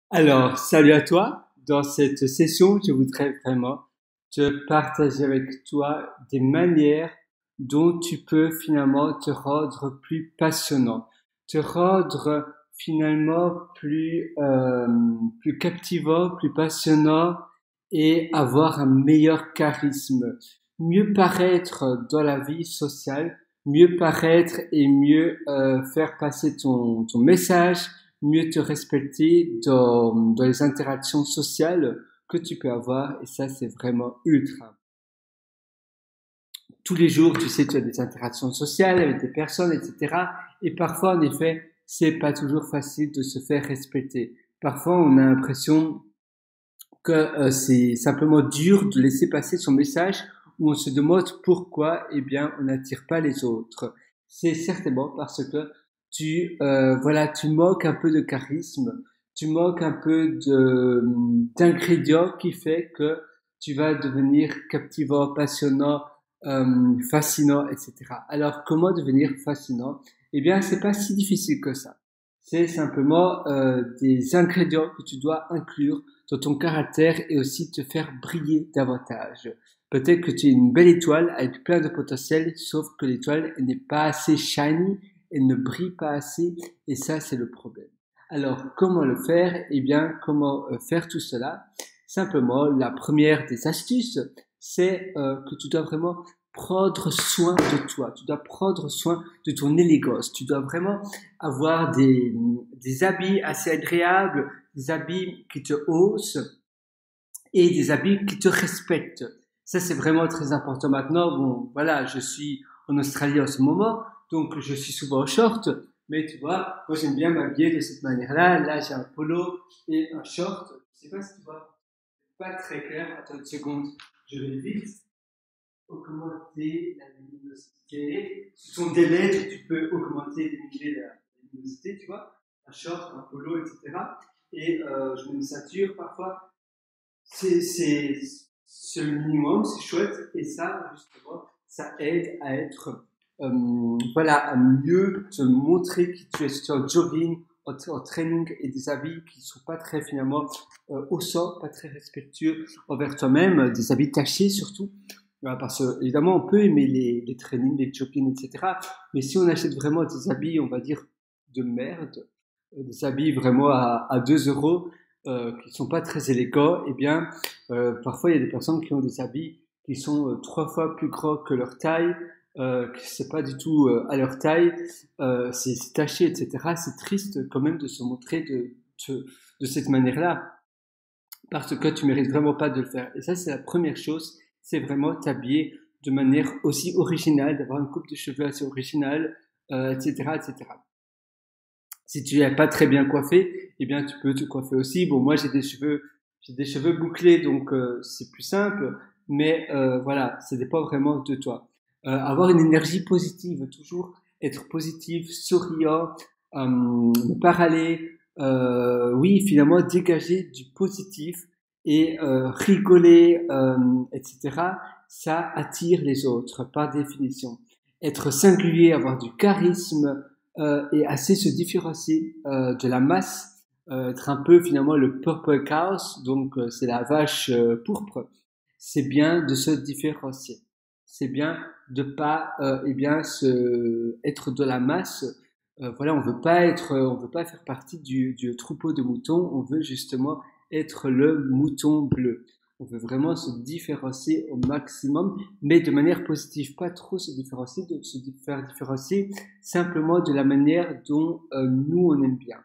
Alors, salut à toi. Dans cette session, je voudrais vraiment te partager avec toi des manières dont tu peux finalement te rendre plus passionnant, te rendre finalement plus captivant, plus passionnant et avoir un meilleur charisme, mieux paraître dans la vie sociale, mieux paraître et mieux faire passer ton message, mieux te respecter dans les interactions sociales que tu peux avoir. Et ça, c'est vraiment ultra. Tous les jours, tu sais, tu as des interactions sociales avec des personnes, etc. Et parfois, en effet, c'est pas toujours facile de se faire respecter. Parfois, on a l'impression que c'est simplement dur de laisser passer son message où on se demande pourquoi, eh bien, on n'attire pas les autres. C'est certainement parce que tu manques un peu de charisme, tu manques un peu d'ingrédients qui fait que tu vas devenir captivant, passionnant, fascinant, etc. Alors, comment devenir fascinant? Eh bien, c'est pas si difficile que ça. C'est simplement des ingrédients que tu dois inclure dans ton caractère et aussi te faire briller davantage. Peut-être que tu es une belle étoile avec plein de potentiel, sauf que l'étoile n'est pas assez shiny, elle ne brille pas assez, et ça c'est le problème. Alors comment le faire? Eh bien, comment faire tout cela? Simplement, la première des astuces, c'est que tu dois vraiment prendre soin de toi, tu dois prendre soin de ton élégance, tu dois vraiment avoir des habits assez agréables, des habits qui te haussent et des habits qui te respectent. Ça, c'est vraiment très important maintenant. Bon, voilà, je suis en Australie en ce moment, donc je suis souvent en short, mais tu vois, moi j'aime bien m'habiller de cette manière-là. Là, j'ai un polo et un short. Je sais pas si tu vois, pas très clair. Attends une seconde, je vais vite augmenter la luminosité. Sur ton délai, tu peux augmenter, diminuer la luminosité, tu vois. Un short, un polo, etc. Et je mets une ceinture parfois. C'est le minimum, c'est chouette. Et ça, justement, ça aide à être, voilà, à mieux te montrer qui tu es. Si tu es en jogging, en training et des habits qui sont pas très finalement haussants, pas très respectueux envers toi-même, des habits tachés surtout. Parce que, évidemment, on peut aimer les trainings, les joggings, etc. Mais si on achète vraiment des habits, on va dire, de merde, des habits vraiment à 2 euros, qui sont pas très élégants, eh bien, parfois il y a des personnes qui ont des habits qui sont 3 fois plus grands que leur taille, que c'est pas du tout à leur taille, c'est taché, etc. C'est triste quand même de se montrer de cette manière-là, parce que tu mérites vraiment pas de le faire. Et ça, c'est la première chose, c'est vraiment t'habiller de manière aussi originale, d'avoir une coupe de cheveux assez originale, etc., etc. Si tu n'es pas très bien coiffé, eh bien tu peux te coiffer aussi. Bon, moi j'ai des cheveux bouclés, donc c'est plus simple. Mais voilà, ça dépend vraiment de toi. Avoir une énergie positive, toujours être positif, souriant, ne pas râler. Oui, finalement dégager du positif et rigoler, etc. Ça attire les autres par définition. Être singulier, avoir du charisme et assez se différencier de la masse, être un peu finalement le purple cow, donc c'est la vache pourpre. C'est bien de se différencier. C'est bien de pas eh bien être de la masse. Voilà, on veut pas faire partie du troupeau de moutons. On veut justement être le mouton bleu. On veut vraiment se différencier au maximum, mais de manière positive, pas trop se différencier, de se faire différencier simplement de la manière dont nous on aime bien,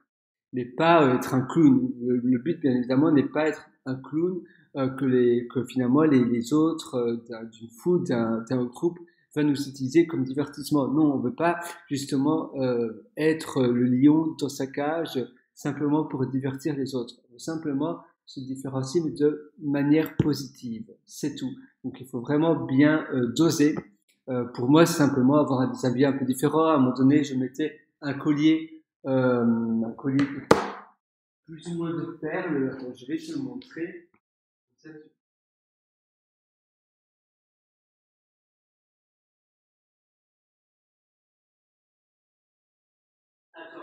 mais pas être un clown. Le but bien évidemment n'est pas être un clown que finalement les autres d'une foule, d'un groupe va nous utiliser comme divertissement. Non, on veut pas justement être le lion dans sa cage simplement pour divertir les autres. On veut simplement se différencier mais de manière positive. C'est tout. Donc il faut vraiment bien doser. Pour moi, c'est simplement avoir des habits un peu différents. À un moment donné, je mettais un collier plus ou moins de perles. Attends, je vais te le montrer. Attends,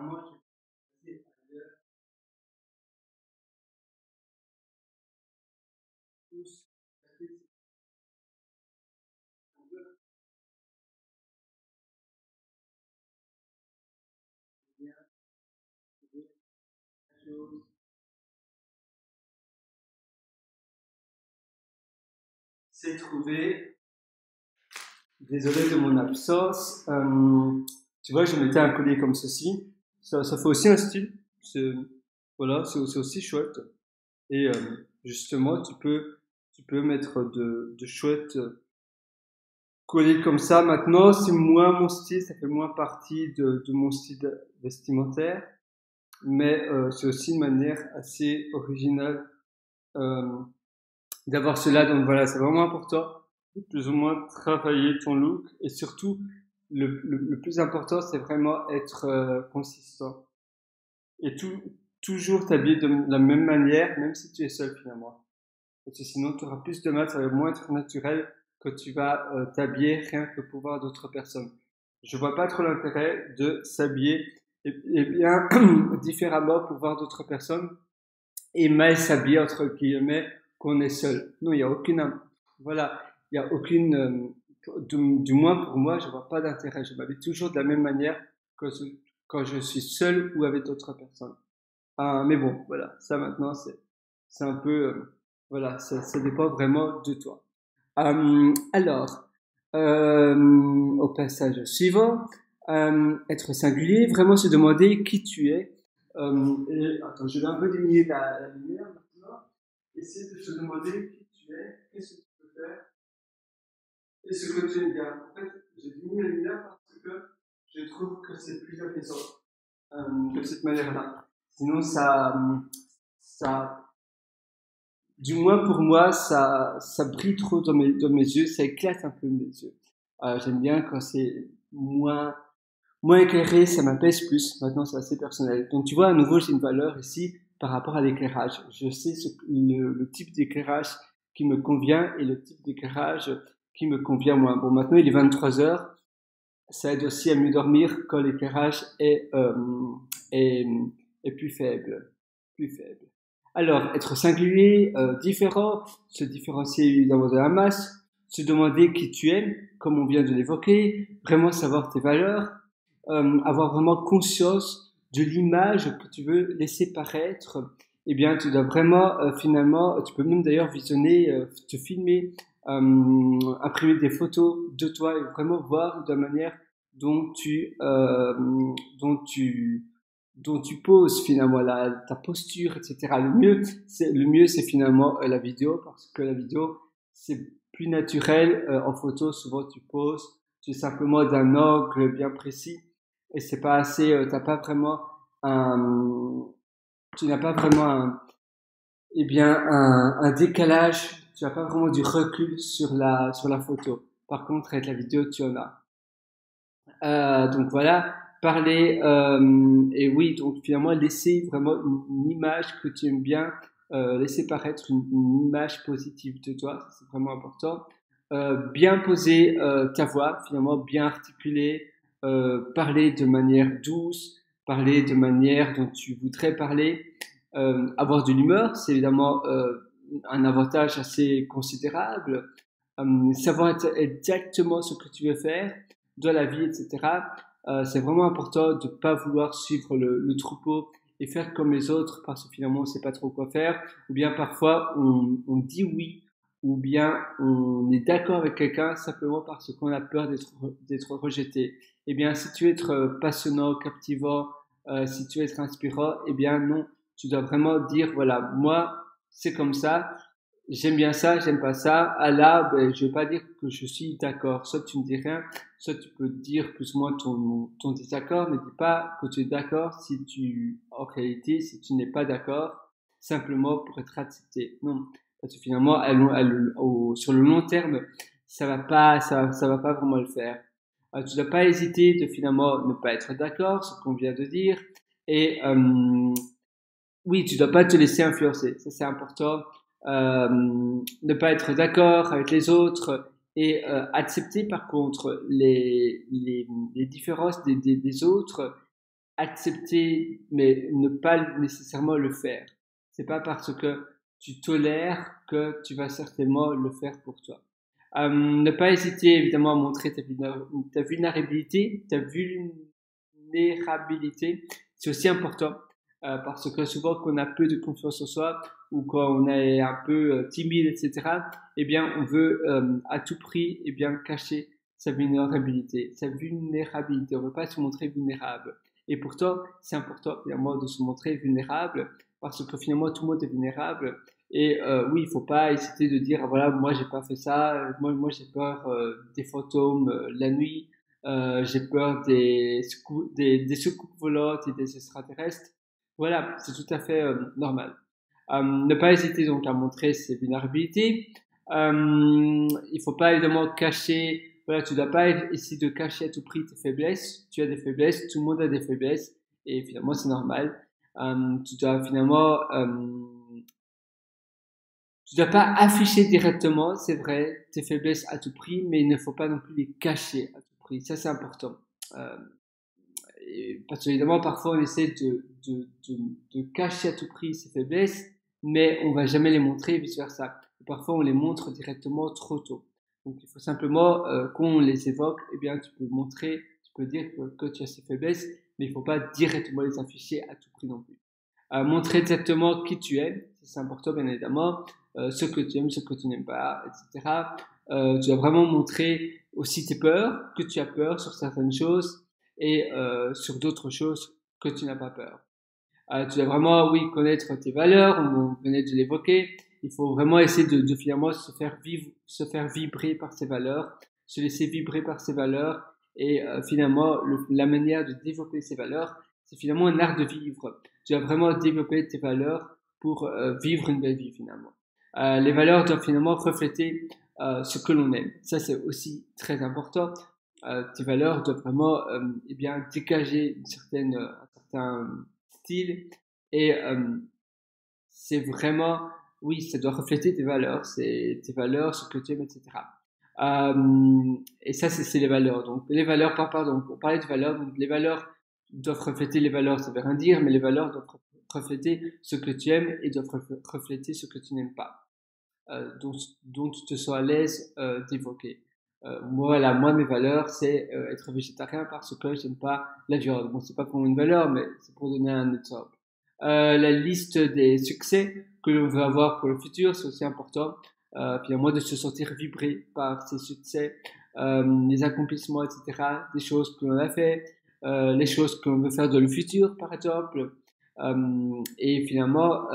moi, je vais passer à l'heure tous, bien, chose. C'est trouvé. Désolé de mon absence. Tu vois, je mettais un collier comme ceci. Ça fait aussi un style. C'est, voilà, c'est aussi chouette. Et justement, tu peux mettre de chouettes colliers comme ça. Maintenant, c'est moins mon style, ça fait moins partie de mon style vestimentaire. Mais c'est aussi une manière assez originale euh, d'avoir cela. Donc voilà, c'est vraiment important de plus ou moins travailler ton look et surtout le plus important, c'est vraiment être consistant et toujours t'habiller de la même manière, même si tu es seul finalement. Parce que sinon, tu auras plus de mal, ça va moins être naturel que tu vas t'habiller rien que pour voir d'autres personnes. Je vois pas trop l'intérêt de s'habiller et bien différemment pour voir d'autres personnes et mal s'habiller entre guillemets qu'on est seul. Non, il y a aucune, voilà, il y a aucune, du moins pour moi, je vois pas d'intérêt. Je m'habille toujours de la même manière que quand je suis seul ou avec d'autres personnes. Mais bon, voilà, ça maintenant c'est un peu, voilà, ça dépend vraiment de toi. Alors, au passage suivant, être singulier, vraiment se demander qui tu es. Et, attends, je vais un peu diminuer la lumière maintenant. Essayer de se demander qui tu es, qu'est-ce que tu peux faire, et ce que tu aimes bien. En fait, j'ai diminué la lumière parce que je trouve que c'est plus apaisant de cette manière-là. Sinon, ça, du moins pour moi, ça brille trop dans mes yeux, ça éclate un peu mes yeux. J'aime bien quand c'est moins éclairé, ça m'apaise plus. Maintenant, c'est assez personnel. Donc, tu vois, à nouveau, j'ai une valeur ici par rapport à l'éclairage. Je sais le type d'éclairage qui me convient et le type d'éclairage qui me convient moins. Bon, maintenant, il est 23 heures. Ça aide aussi à mieux dormir quand l'éclairage est, est plus faible. Plus faible. Alors, être singulier, différent, se différencier évidemment de la masse, se demander qui tu es, comme on vient de l'évoquer, vraiment savoir tes valeurs, avoir vraiment conscience de l'image que tu veux laisser paraître, eh bien, tu dois vraiment, finalement, tu peux même d'ailleurs visionner, te filmer, imprimer des photos de toi et vraiment voir de la manière dont dont tu, dont tu poses finalement ta posture, etc. Le mieux, c'est finalement la vidéo parce que la vidéo, c'est plus naturel. En photo, souvent, tu poses, tu es simplement d'un angle bien précis et c'est pas assez, t'as pas vraiment un, tu n'as pas vraiment eh bien, un décalage, tu n'as pas vraiment du recul sur la photo. Par contre, avec la vidéo, tu en as. Donc voilà, parler, et oui, donc finalement, laisser vraiment une image que tu aimes bien, laisser paraître une image positive de toi, c'est vraiment important. Bien poser ta voix, finalement, bien articuler, parler de manière douce, parler de manière dont tu voudrais parler, avoir de l'humeur, c'est évidemment un avantage assez considérable. Savoir exactement ce que tu veux faire dans la vie, etc. C'est vraiment important de pas vouloir suivre le troupeau et faire comme les autres parce que finalement on sait pas trop quoi faire. Ou bien parfois on dit oui, ou bien on est d'accord avec quelqu'un simplement parce qu'on a peur d'être rejeté. Eh bien, si tu veux être passionnant, captivant, si tu veux être inspirant, eh bien non, tu dois vraiment dire voilà, moi c'est comme ça. J'aime bien ça, j'aime pas ça. Ah là, ben, je vais pas dire que je suis d'accord. Soit tu ne dis rien, soit tu peux dire plus ou moins ton désaccord, mais dis pas que tu es d'accord si en réalité, si tu n'es pas d'accord, simplement pour être accepté. Non. Parce que finalement, sur le long terme, ça va pas vraiment le faire. Tu dois pas hésiter de finalement ne pas être d'accord, ce qu'on vient de dire. Et, oui, tu dois pas te laisser influencer. Ça, c'est important. Ne pas être d'accord avec les autres et accepter par contre les différences des autres accepter, mais ne pas nécessairement le faire. C'est pas parce que tu tolères que tu vas certainement le faire pour toi. Ne pas hésiter évidemment à montrer ta vulnérabilité, c'est aussi important parce que souvent quand on a peu de confiance en soi ou quand on est un peu timide, etc., eh bien on veut à tout prix eh bien cacher sa vulnérabilité, On veut pas se montrer vulnérable. Et pourtant, c'est important finalement de se montrer vulnérable parce que finalement tout le monde est vulnérable. Et oui, il faut pas hésiter de dire ah, voilà, moi j'ai pas fait ça, moi j'ai peur des fantômes la nuit, j'ai peur des soucoupes volantes et des extraterrestres. Voilà, c'est tout à fait normal. Ne pas hésiter donc à montrer ses vulnérabilités. Il faut pas évidemment cacher. Voilà, tu dois pas essayer de cacher à tout prix tes faiblesses. Tu as des faiblesses, tout le monde a des faiblesses et finalement c'est normal. Tu dois finalement tu dois pas afficher directement, c'est vrai, tes faiblesses à tout prix, mais il ne faut pas non plus les cacher à tout prix. Ça, c'est important. Euh, Parce qu'évidemment, parfois, on essaie de cacher à tout prix ses faiblesses, mais on va jamais les montrer et vice versa. Et parfois, on les montre directement trop tôt. Donc, il faut simplement, quand on les évoque, eh bien, tu peux montrer, tu peux dire que tu as ces faiblesses, mais il faut pas directement les afficher à tout prix non plus. Montrer exactement qui tu es, c'est important bien évidemment, ce que tu aimes, ce que tu n'aimes pas, etc. Tu dois vraiment montrer aussi tes peurs, que tu as peur sur certaines choses et sur d'autres choses que tu n'as pas peur. Tu dois vraiment, oui, connaître tes valeurs, on venait de l'évoquer. Il faut vraiment essayer de finalement se faire vibrer par ses valeurs, se laisser vibrer par ses valeurs et finalement la manière de développer ses valeurs, c'est finalement un art de vivre. Tu dois vraiment développer tes valeurs pour vivre une belle vie finalement. Les valeurs doivent finalement refléter ce que l'on aime. Ça c'est aussi très important. Tes valeurs doivent vraiment eh bien dégager un certain style et c'est vraiment oui ça doit refléter tes valeurs, c'est tes valeurs, ce que tu aimes, etc. Et ça c'est les valeurs. Donc les valeurs pardon, pour parler de valeurs, donc les valeurs doivent refléter les valeurs, ça veut rien dire, mais les valeurs doivent refléter ce que tu aimes et doivent refléter ce que tu n'aimes pas, dont tu te sens à l'aise d'évoquer. Moi, mes valeurs, c'est être végétarien parce que j'aime pas la viande. Bon, c'est pas pour une valeur, mais c'est pour donner un exemple. La liste des succès que l'on veut avoir pour le futur, c'est aussi important. Puis à moi de se sentir vibré par ces succès, les accomplissements, etc. Des choses que l'on a fait, les choses que l'on veut faire dans le futur, par exemple. Et finalement,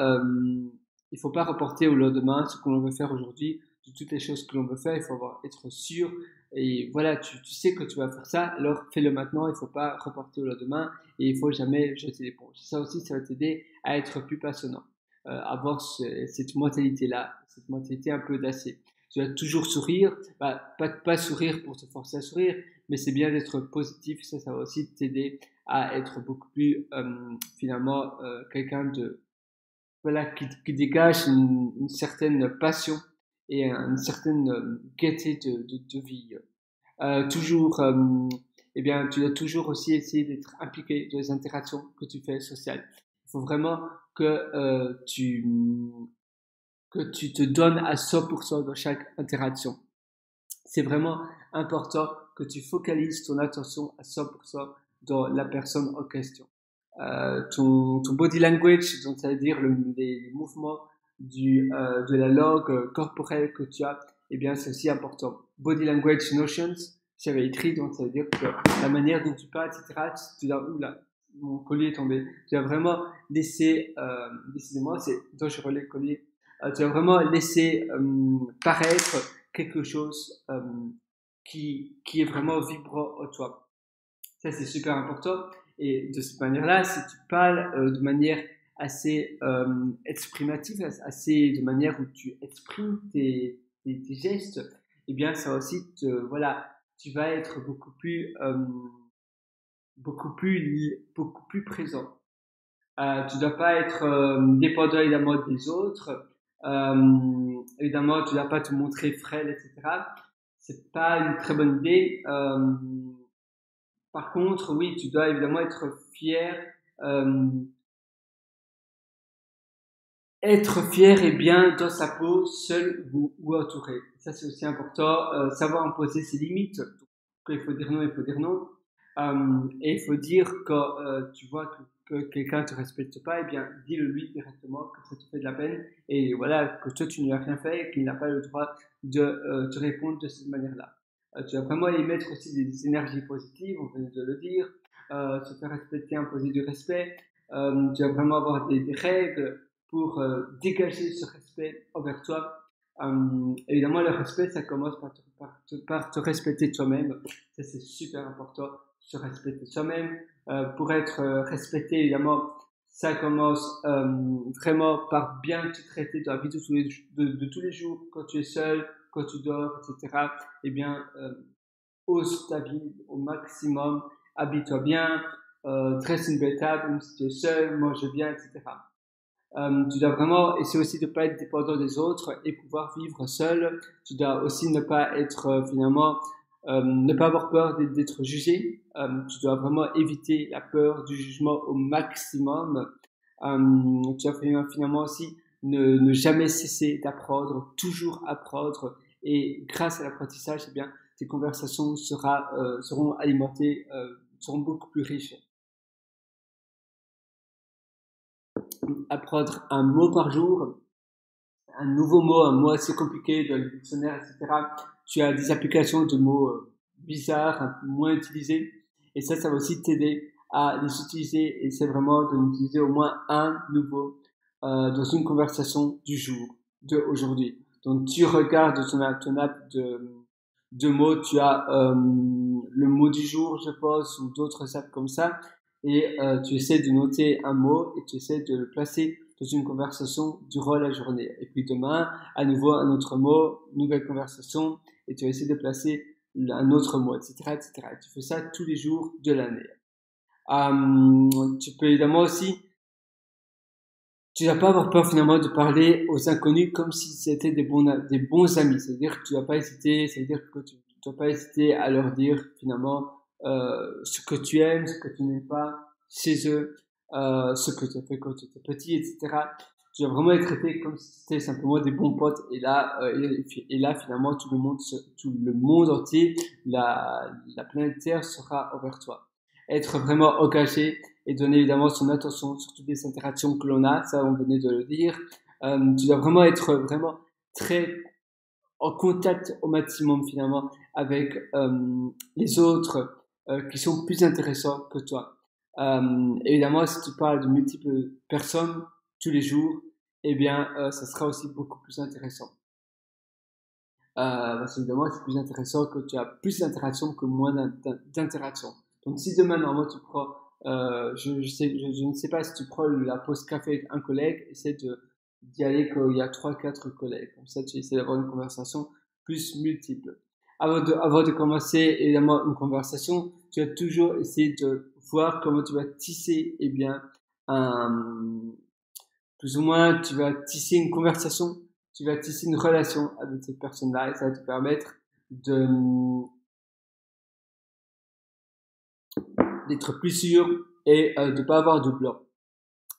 il faut pas reporter au lendemain ce que l'on veut faire aujourd'hui, de toutes les choses que l'on veut faire. Il faut être sûr. Et voilà, tu sais que tu vas faire ça, alors fais-le maintenant. Il faut pas reporter au lendemain et il faut jamais jeter l'éponge. Ça aussi, ça va t'aider à être plus passionnant, avoir cette mentalité-là, cette mentalité un peu d'acier. Tu vas toujours sourire, pas sourire pour te forcer à sourire, mais c'est bien d'être positif. Ça va aussi t'aider à être beaucoup plus finalement quelqu'un de voilà qui dégage une certaine passion et une certaine gaieté de vie. Toujours, eh bien, tu dois toujours aussi essayer d'être impliqué dans les interactions que tu fais sociales. Il faut vraiment que tu te donnes à 100% dans chaque interaction. C'est vraiment important que tu focalises ton attention à 100% dans la personne en question. Ton body language, donc ça veut dire les mouvements de la langue corporelle que tu as, eh bien c'est aussi important. Body language notions, j'avais écrit, donc ça veut dire que la manière dont tu parles, etc. Tu dois, oula, mon collier est tombé. Tu vas vraiment laisser, décidément, c'est dangereux les colliers. Tu vas vraiment laisser paraître quelque chose qui est vraiment vibrant en toi. Ça, c'est super important. Et de cette manière-là, si tu parles de manière assez exprimative, assez de manière où tu exprimes tes gestes, eh bien, ça aussi voilà, tu vas être beaucoup plus présent. Tu dois pas être dépendant évidemment des autres. Évidemment, tu dois pas te montrer frêle, etc. C'est pas une très bonne idée. Par contre, oui, tu dois évidemment euh, être fier et bien dans sa peau, seul ou entouré. Ça, c'est aussi important. Savoir imposer ses limites. Donc, quand il faut dire non, il faut dire non. Et il faut dire quand tu vois que quelqu'un te respecte pas, eh bien, dis-le lui directement que ça te fait de la peine. Et voilà, que toi, tu ne lui as rien fait et qu'il n'a pas le droit de te répondre de cette manière-là. Tu vas vraiment y mettre aussi des énergies positives, on venait de le dire. Se faire respecter, imposer du respect. Tu vas vraiment avoir des règles pour dégager ce respect envers toi. Évidemment, le respect, ça commence par te respecter toi-même. Ça, c'est super important, se respecter soi-même. Pour être respecté, évidemment, ça commence vraiment par bien te traiter dans la vie de tous les jours, quand tu es seul, quand tu dors, etc. Eh bien, ose ta vie au maximum, habille-toi bien, dresse une belle table, même si tu es seul, mange bien, etc. Tu dois vraiment essayer aussi de ne pas être dépendant des autres et pouvoir vivre seul. Tu dois aussi ne pas être finalement, ne pas avoir peur d'être jugé. Tu dois vraiment éviter la peur du jugement au maximum. Tu dois finalement aussi ne jamais cesser d'apprendre, toujours apprendre. Et grâce à l'apprentissage, eh bien, tes conversations seront alimentées, seront beaucoup plus riches. Apprendre un mot par jour, un nouveau mot, un mot assez compliqué dans le dictionnaire, etc. Tu as des applications de mots bizarres, un peu moins utilisés. Et ça va aussi t'aider à les utiliser. Et c'est vraiment de l'utiliser au moins un nouveau dans une conversation du jour, de aujourd'hui. Donc tu regardes ton app de mots, tu as le mot du jour, je pense, ou d'autres apps comme ça. Et tu essaies de noter un mot et tu essaies de le placer dans une conversation durant la journée. Et puis demain, à nouveau un autre mot, nouvelle conversation, et tu vas essayer de placer un autre mot, etc., etc. Tu fais ça tous les jours de l'année. Tu peux évidemment aussi, tu vas pas avoir peur finalement de parler aux inconnus comme si c'était des bons amis. C'est-à-dire que tu vas pas hésiter, c'est-à-dire que tu vas pas hésiter à leur dire finalement ce que tu aimes, ce que tu n'aimes pas chez eux, ce que tu as fait quand tu étais petit, etc. Tu vas vraiment être traité comme si c'était simplement des bons potes. Et là finalement tout le monde entier, la planète Terre sera envers toi. Être vraiment engagé et donner évidemment son attention sur toutes les interactions que l'on a, ça on venait de le dire. Tu dois vraiment être vraiment très en contact au maximum finalement avec les autres qui sont plus intéressants que toi. Évidemment, si tu parles de multiples personnes tous les jours, eh bien, ça sera aussi beaucoup plus intéressant. Parce qu'évidemment, c'est plus intéressant que tu as plus d'interactions que moins d'interactions. Donc, si demain, normalement, tu prends, je ne sais pas si tu prends la pause café avec un collègue, essaie d'y aller quand il y a 3, 4 collègues. Comme ça, tu essaies d'avoir une conversation plus multiple. Avant de commencer, évidemment, une conversation, tu vas toujours essayer de voir comment tu vas tisser, eh bien, plus ou moins, tu vas tisser une conversation, tu vas tisser une relation avec cette personne-là et ça va te permettre de d'être plus sûr et de pas avoir de blanc.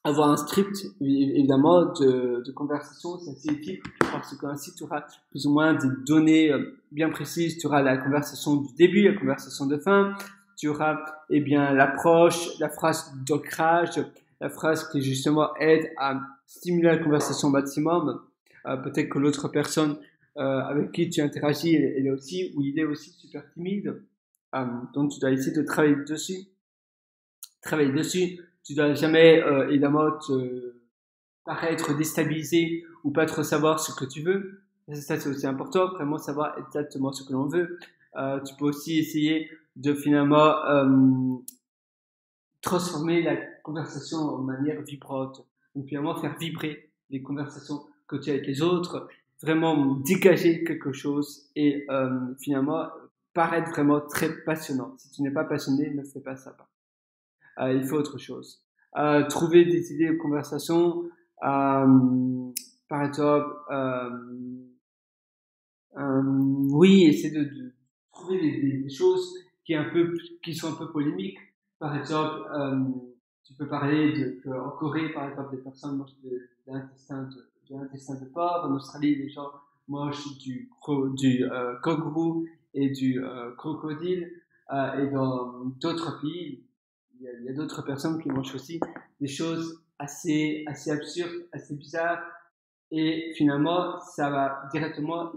Avoir un script, évidemment, de conversation, c'est assez utile parce qu'ainsi tu auras plus ou moins des données bien précises. Tu auras la conversation du début, la conversation de fin. Tu auras, eh bien, l'approche, la phrase d'ancrage, la phrase qui justement aide à stimuler la conversation au maximum. Peut-être que l'autre personne avec qui tu interagis, elle est aussi, ou il est aussi super timide. Donc tu dois essayer de travailler dessus. Tu dois jamais évidemment te paraître déstabilisé ou pas trop savoir ce que tu veux. Ça c'est aussi important, vraiment savoir exactement ce que l'on veut. Tu peux aussi essayer de finalement transformer la conversation en manière vibrante. Donc finalement faire vibrer les conversations que tu as avec les autres, vraiment dégager quelque chose et finalement paraître vraiment très passionnant. Si tu n'es pas passionné, ne fais pas ça. Il faut autre chose. Trouver des idées de conversation, par exemple, oui, essayer de trouver des choses qui sont un peu polémiques. Par exemple, tu peux parler en Corée, par exemple, des personnes mangent de l'intestin de porc. En Australie, les gens mangent du kangourou et du crocodile. Et dans d'autres pays, il y a d'autres personnes qui mangent aussi des choses assez absurdes, assez bizarres. Et finalement, ça va directement,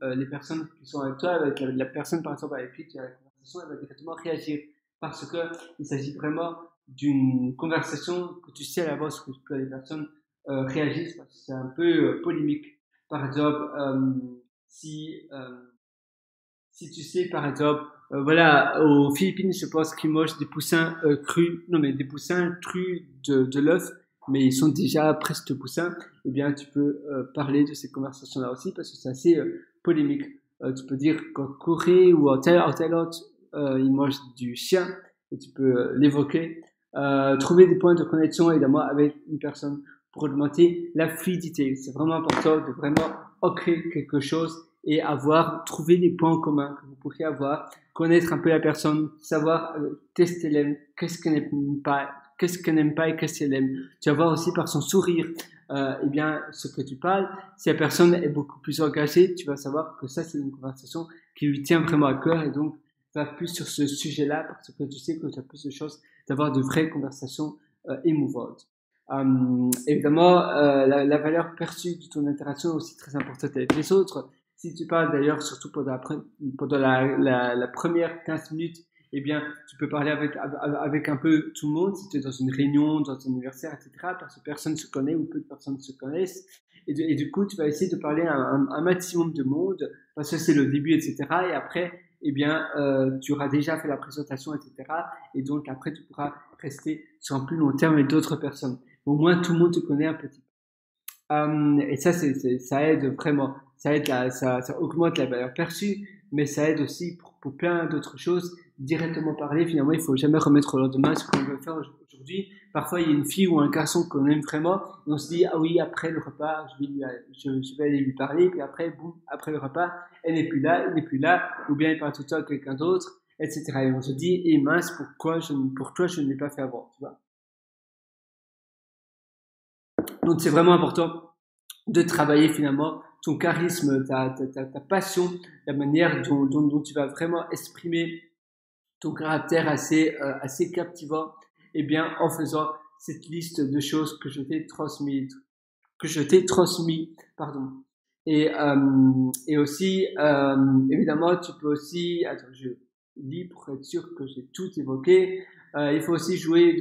les personnes qui sont avec toi, avec la personne par exemple avec qui tu as la conversation, elle va directement réagir parce que il s'agit vraiment d'une conversation que tu sais à l'avance que les personnes réagissent parce que c'est un peu polémique. Par exemple, si si tu sais, par exemple, voilà, aux Philippines, je pense qu'ils mangent des poussins crus, non mais des poussins crus de l'œuf, mais ils sont déjà presque poussins. Eh bien, tu peux parler de ces conversations-là aussi parce que c'est assez polémique. Tu peux dire qu'en Corée ou en Thaïlande, ils mangent du chien et tu peux l'évoquer. Trouver des points de connexion évidemment avec une personne pour augmenter la fluidité. C'est vraiment important de vraiment ancrer quelque chose et trouver des points en commun que vous pourriez avoir, connaître un peu la personne, savoir qu'est-ce qu'elle aime, qu'est-ce qu'elle n'aime pas, et qu'est-ce qu'elle aime. Tu vas voir aussi par son sourire, eh bien, ce que tu parles. Si la personne est beaucoup plus engagée, tu vas savoir que ça, c'est une conversation qui lui tient vraiment à cœur et donc, va plus sur ce sujet-là parce que tu sais que tu as plus de chances d'avoir de vraies conversations émouvantes. Évidemment, la valeur perçue de ton interaction est aussi très importante avec les autres. Si tu parles d'ailleurs, surtout pendant la première 15 minutes, eh bien, tu peux parler avec un peu tout le monde, si tu es dans une réunion, dans un anniversaire, etc., parce que personne se connaît ou peu de personnes se connaissent. Et du coup, tu vas essayer de parler à un maximum de monde, parce que c'est le début, etc., et après, eh bien, tu auras déjà fait la présentation, etc., et donc après, tu pourras rester sur un plus long terme avec d'autres personnes. Au moins, tout le monde te connaît un petit peu. Et ça, ça aide vraiment. Ça augmente la valeur perçue, mais ça aide aussi pour plein d'autres choses. Directement parler, finalement, il faut jamais remettre au lendemain ce qu'on veut faire aujourd'hui. Parfois, il y a une fille ou un garçon qu'on aime vraiment, et on se dit, ah oui, après le repas, je vais aller lui parler, puis après, boum, après le repas, elle n'est plus là, il n'est plus là, ou bien il parle tout le temps à quelqu'un d'autre, etc. Et on se dit, et mince, pour toi, je ne l'ai pas fait avant, tu vois. Donc, c'est vraiment important de travailler finalement ton charisme, ta passion, la manière dont tu vas vraiment exprimer ton caractère assez captivant, eh bien, en faisant cette liste de choses que je t'ai transmis, pardon. Et aussi, évidemment, tu peux aussi, attends, je lis pour être sûr que j'ai tout évoqué. Il faut aussi jouer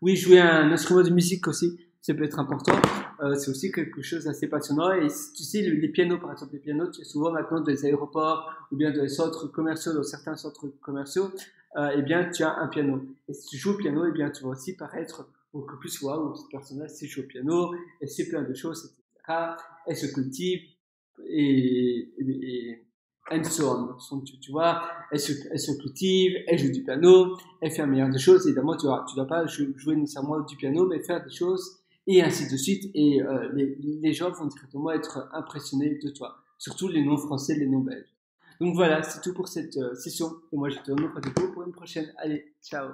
oui, jouer un instrument de musique aussi, ça peut être important. C'est aussi quelque chose d'assez passionnant. Et tu sais, les pianos, par exemple, les pianos, tu es souvent maintenant dans les aéroports ou bien dans les centres commerciaux, dans certains centres commerciaux, eh bien, tu as un piano. Et si tu joues au piano, eh bien, tu vas aussi paraître beaucoup plus waouh, cette personne-là sait jouer au piano, elle sait plein de choses, etc. Elle se cultive et and so on. Tu vois, elle se cultive, elle joue du piano, elle fait un milliard de choses. Évidemment, tu dois pas jouer nécessairement du piano, mais faire des choses et ainsi de suite. Et les gens vont directement être impressionnés de toi, surtout les non-français, les non-belges. Donc voilà, c'est tout pour cette session. Et moi, je te donne rendez-vous pour une prochaine. Allez, ciao!